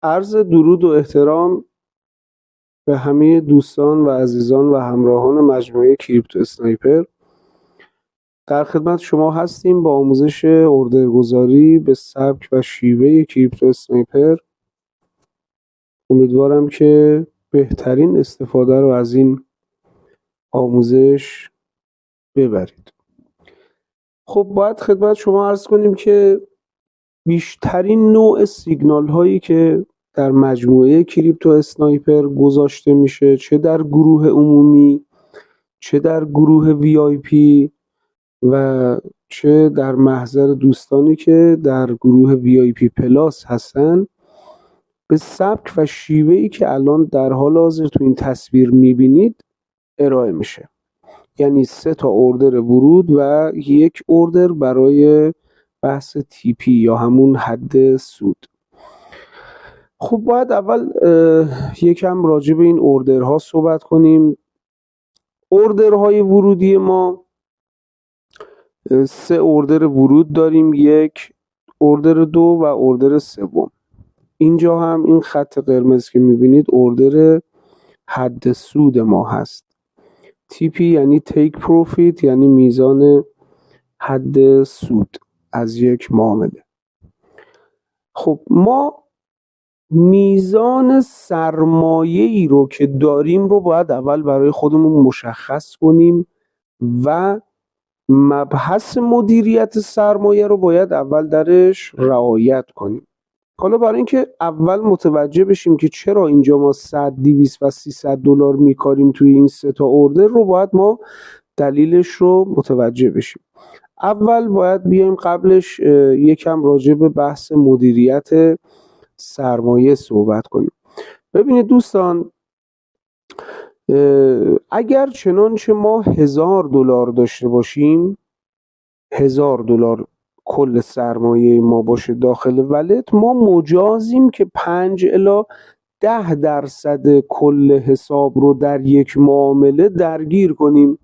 عرض درود و احترام به همه دوستان و عزیزان و همراهان مجموعه کریپتو اسنایپر. در خدمت شما هستیم با آموزش اوردرگذاری به سبک و شیوه کریپتو اسنایپر. امیدوارم که بهترین استفاده رو از این آموزش ببرید. خب باید خدمت شما عرض کنیم که بیشترین نوع سیگنال هایی که در مجموعه کریپتو اسنایپر گذاشته میشه، چه در گروه عمومی، چه در گروه وی آی پی و چه در محضر دوستانی که در گروه وی آی پی پلاس هستن، به سبک و شیوهی که الان در حال حاضر تو این تصویر میبینید ارائه میشه. یعنی 3 تا اوردر ورود و 1 اوردر برای بحث تی پی یا همون حد سود. خب باید اول یکم راجع به این اوردرها صحبت کنیم. اوردرهای ورودی ما 3 اوردر ورود داریم، 1 اوردر 2 و اوردر 3. اینجا هم این خط قرمز که میبینید اوردر حد سود ما هست. تی پی یعنی تیک پروفیت، یعنی میزان حد سود از یک معامله. خب ما میزان سرمایه‌ای رو که داریم رو باید اول برای خودمون مشخص کنیم و مبحث مدیریت سرمایه رو باید اول درش رعایت کنیم. حالا برای اینکه اول متوجه بشیم که چرا اینجا ما 100 200 و 300 دلار میکاریم توی این 3 تا اوردر رو، باید ما دلیلش رو متوجه بشیم. اول باید بیایم قبلش یکم راجع به بحث مدیریت سرمایه صحبت کنیم. ببینید دوستان، اگر چنانچه ما 1000 دلار داشته باشیم، 1000 دلار کل سرمایه ما باشه داخل ولت، ما مجازیم که 5 الی 10% کل حساب رو در یک معامله درگیر کنیم.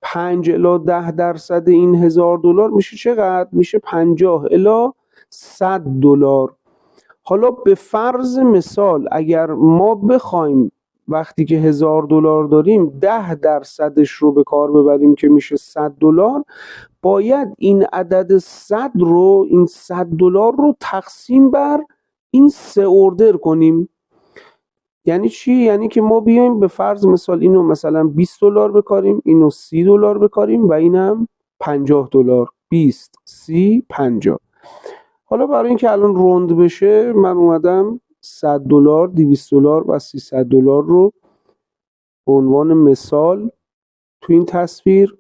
5 الی 10% این 1000 دلار میشه چقدر؟ میشه 50 الی 100 دلار. حالا به فرض مثال اگر ما بخوایم وقتی که 1000 دلار داریم 10% رو به کار ببریم که میشه 100 دلار، باید این عدد 100 رو، این 100 دلار رو تقسیم بر این 3 اوردر کنیم. یعنی چی؟ یعنی که ما بیایم به فرض مثال اینو مثلا 20 دلار بکاریم، اینو 30 دلار بکاریم و اینم 50 دلار. 20 30 50. حالا برای اینکه الان روند بشه من اومدم 100 دلار، 200 دلار و 300 دلار رو به عنوان مثال تو این تصویر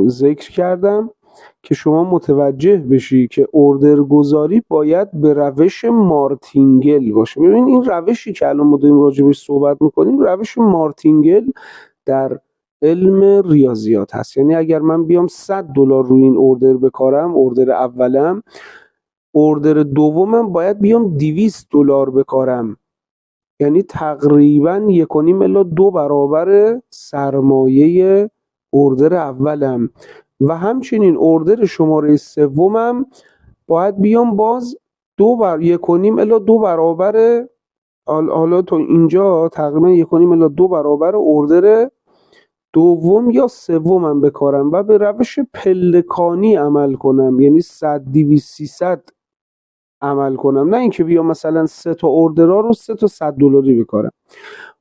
ذکر کردم که شما متوجه بشی که اوردر گذاری باید به روش مارتینگل باشه. ببین این روشی که الان ما داریم راجبش صحبت میکنیم روش مارتینگل در علم ریاضیات هست. یعنی اگر من بیام 100 دلار روی این اوردر بکارم، اوردر اولم، اوردر دومم باید بیام 200 دلار بکارم، یعنی تقریبا 1.5 الی 2 برابر سرمایه اوردر اولم. و همچنین اوردر شماره 3 باید بیام باز 1.5 الی 2 برابر، حالا تا اینجا تقریبا 1.5 الی 2 برابر اوردر دوم یا سومم بکارم و به روش پلکانی عمل کنم، یعنی 100 200 300 عمل کنم، نه اینکه بیام مثلا 3 تا اوردرها رو 3 تا 100 دلاری بکارم.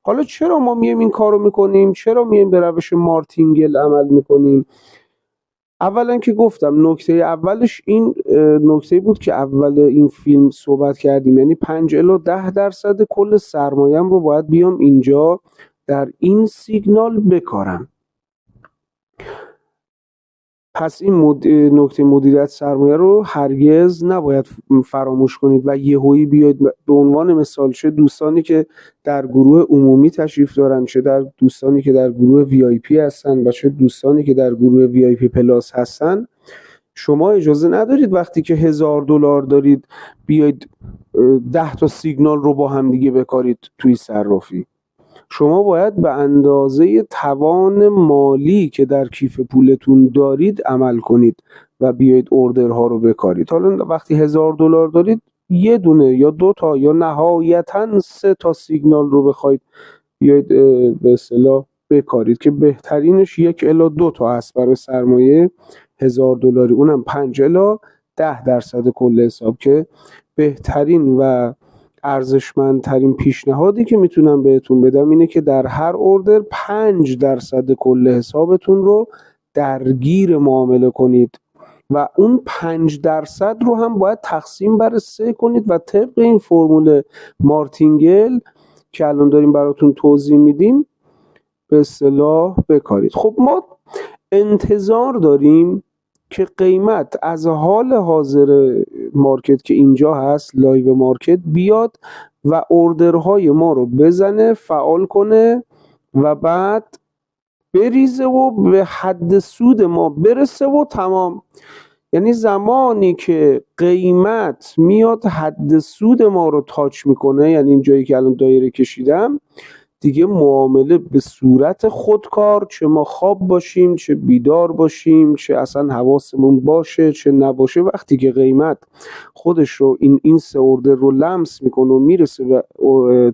حالا چرا ما میایم این کارو میکنیم؟ چرا میایم به روش مارتینگل عمل میکنیم؟ اولا که گفتم نکته اولش این نکته بود که اول این فیلم صحبت کردیم، یعنی 5 الی 10% کل سرمایه‌ام رو باید بیام اینجا در این سیگنال بکارم. پس این نکته مدیریت سرمایه رو هرگز نباید فراموش کنید و یهویی بیاید به عنوان مثال چه دوستانی که در گروه عمومی تشریف دارن، چه در دوستانی که در گروه وی آی پی هستن و چه دوستانی که در گروه وی آی پی پلاس هستن، شما اجازه ندارید وقتی که 1000 دلار دارید بیاید 10 تا سیگنال رو با هم دیگه بکارید توی صرافی. شما باید به اندازه توان مالی که در کیف پولتون دارید عمل کنید و بیایید اوردرها رو بکارید. حالا وقتی 1000 دلار دارید یه دونه یا دو تا یا نهایتاً 3 تا سیگنال رو بخواید بیاید به اصطلاح بکارید که بهترینش 1 الی 2 تا هست برای سرمایه $1000، اونم 5 الی 10% کل حساب، که بهترین و ارزشمندترین پیشنهادی که میتونم بهتون بدم اینه که در هر اوردر 5% کل حسابتون رو درگیر معامله کنید و اون 5% رو هم باید تقسیم بر 3 کنید و طبق این فرمول مارتینگل که الان داریم براتون توضیح میدیم به اصطلاح بکارید. خب ما انتظار داریم که قیمت از حال حاضر مارکت که اینجا هست، لایو مارکت، بیاد و اوردرهای ما رو بزنه، فعال کنه و بعد بریزه و به حد سود ما برسه و تمام. یعنی زمانی که قیمت میاد حد سود ما رو تاچ میکنه، یعنی این جایی که الان دایره کشیدم، دیگه معامله به صورت خودکار، چه ما خواب باشیم چه بیدار باشیم چه اصلا حواسمون باشه چه نباشه، وقتی که قیمت خودش رو این 3 اوردر رو لمس میکنه و میرسه به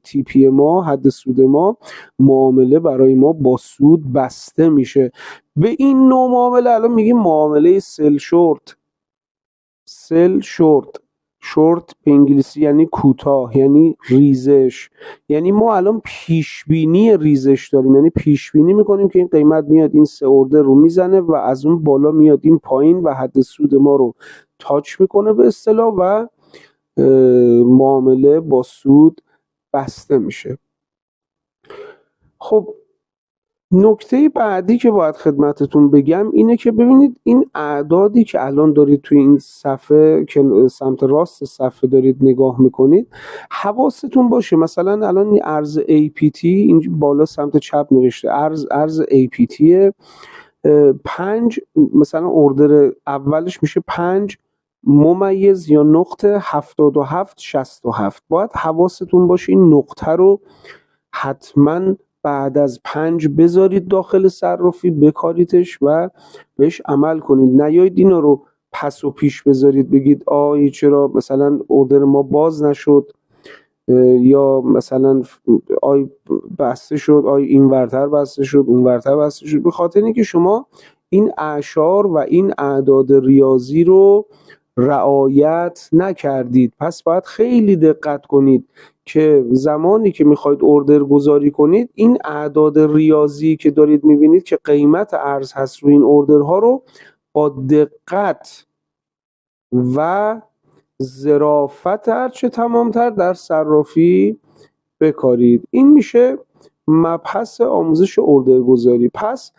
تی پی ما، حد سود ما، معامله برای ما با سود بسته میشه. به این نوع معامله الان میگیم معامله سل شورت. سل شورت، شورت به انگلیسی یعنی کوتاه، یعنی ریزش. یعنی ما الان پیش بینی ریزش داریم، یعنی پیش بینی میکنیم که این قیمت میاد این 3 اوردر رو میزنه و از اون بالا میاد این پایین و حد سود ما رو تاچ میکنه به اصطلاح و معامله با سود بسته میشه. خب نکته بعدی که باید خدمتتون بگم اینه که ببینید این اعدادی که الان دارید توی این صفحه که سمت راست صفحه دارید نگاه میکنید، حواستون باشه مثلا الان این ارز APT این بالا سمت چپ نوشته ارز APT 5، مثلا اوردر اولش میشه 5 ممیز یا نقطه 7767. باید حواستون باشه این نقطه رو حتما بعد از 5 بذارید داخل صرافی، بکاریدش و بهش عمل کنید. نیایید اینا رو پس و پیش بذارید بگید چرا مثلا اوردر ما باز نشد، یا مثلا بسته شد، این ورتر بسته شد اون ورتر بسته شد، به خاطر اینکه شما این اعشار و این اعداد ریاضی رو رعایت نکردید. پس باید خیلی دقت کنید که زمانی که میخواید اوردر گذاری کنید این اعداد ریاضی که دارید میبینید که قیمت ارز هست روی این اوردرها رو با دقت و ظرافت هرچه تمامتر در صرافی بکارید. این میشه مبحث آموزش اوردر گذاری. پس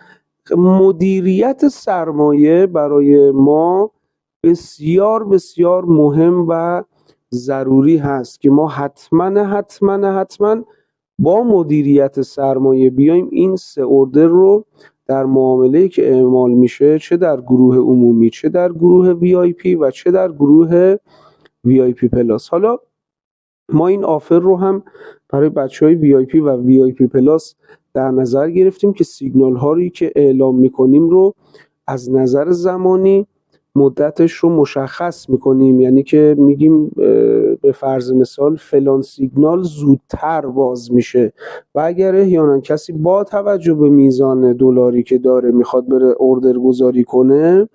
مدیریت سرمایه برای ما بسیار بسیار مهم و ضروری هست که ما حتما با مدیریت سرمایه بیایم این 3 اوردر رو در معامله‌ای که اعمال میشه، چه در گروه عمومی چه در گروه VIP و چه در گروه VIP پلاس. حالا ما این آفر رو هم برای بچهای VIP و VIP پلاس در نظر گرفتیم که سیگنال هایی که اعلام میکنیم رو از نظر زمانی مدتش رو مشخص میکنیم، یعنی که میگیم به فرض مثال فلان سیگنال زودتر باز میشه و اگر احیانا کسی با توجه به میزان دلاری که داره میخواد بره اوردر گذاری کنه،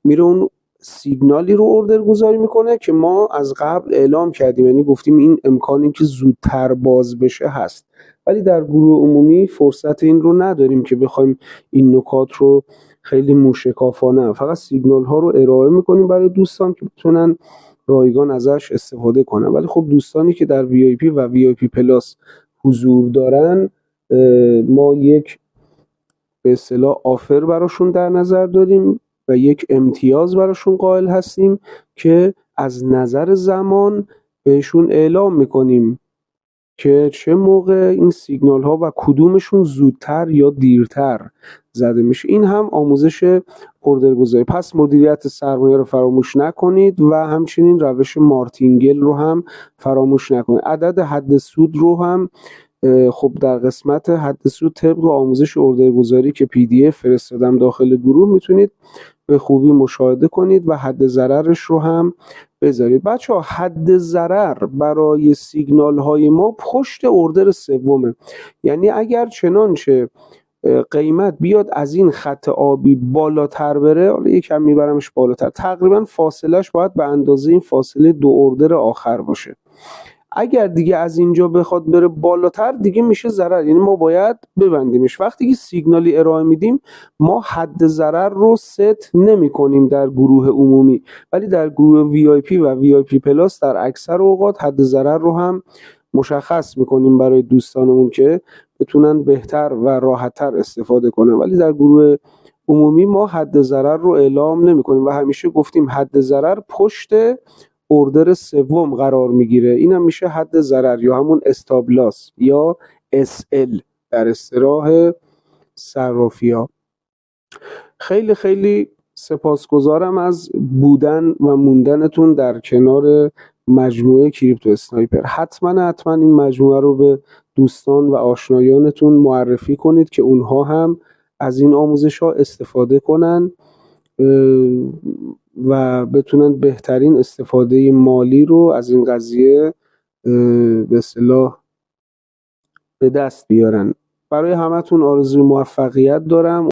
میره اون سیگنالی رو اوردر گذاری میکنه که ما از قبل اعلام کردیم، یعنی گفتیم این امکانی که زودتر باز بشه هست. ولی در گروه عمومی فرصت این رو نداریم که بخوایم این نکات رو خیلی موشکافانه، فقط سیگنال ها رو ارائه میکنیم برای دوستان که بتونن رایگان ازش استفاده کنن. ولی خب دوستانی که در VIP و VIP پلاس حضور دارن، ما یک به اصطلاح آفر براشون در نظر داریم و یک امتیاز براشون قائل هستیم که از نظر زمان بهشون اعلام میکنیم که چه موقع این سیگنال ها و کدومشون زودتر یا دیرتر زده میشه. این هم آموزش اوردر گذاری. پس مدیریت سرمایه رو فراموش نکنید و همچنین روش مارتینگل رو هم فراموش نکنید. عدد حد سود رو هم خب در قسمت حد سود طبق آموزش اوردر گذاری که PDF فرستادم داخل گروه میتونید به خوبی مشاهده کنید و حد ضررش رو هم بذارید. بچه‌ها حد ضرر برای سیگنال های ما پشت اردر سومه. یعنی اگر چنانچه قیمت بیاد از این خط آبی بالاتر بره، حالا یکم میبرمش بالاتر، تقریبا فاصلهش باید به اندازه این فاصله دو اردر آخر باشه. اگر دیگه از اینجا بخواد بره بالاتر دیگه میشه ضرر، یعنی ما باید ببندیمش. وقتی که سیگنالی ارائه میدیم ما حد ضرر رو ست نمی کنیم در گروه عمومی، ولی در گروه وی آی پی و وی آی پی پلاس در اکثر اوقات حد ضرر رو هم مشخص میکنیم برای دوستانمون که بتونن بهتر و راحتتر استفاده کنن، ولی در گروه عمومی ما حد ضرر رو اعلام نمی کنیم و همیشه گفتیم حد ضرر پشت اردر سوم قرار میگیره. اینم میشه حد ضرر یا همون استابلاس یا SL در اصطلاح صرافی‌ها. خیلی خیلی سپاسگزارم از بودن و موندنتون در کنار مجموعه کریپتو اسنایپر. حتما این مجموعه رو به دوستان و آشنایانتون معرفی کنید که اونها هم از این آموزش ها استفاده کنن و بتونن بهترین استفاده مالی رو از این قضیه به اصطلاح به دست بیارن. برای همتون آرزوی موفقیت دارم.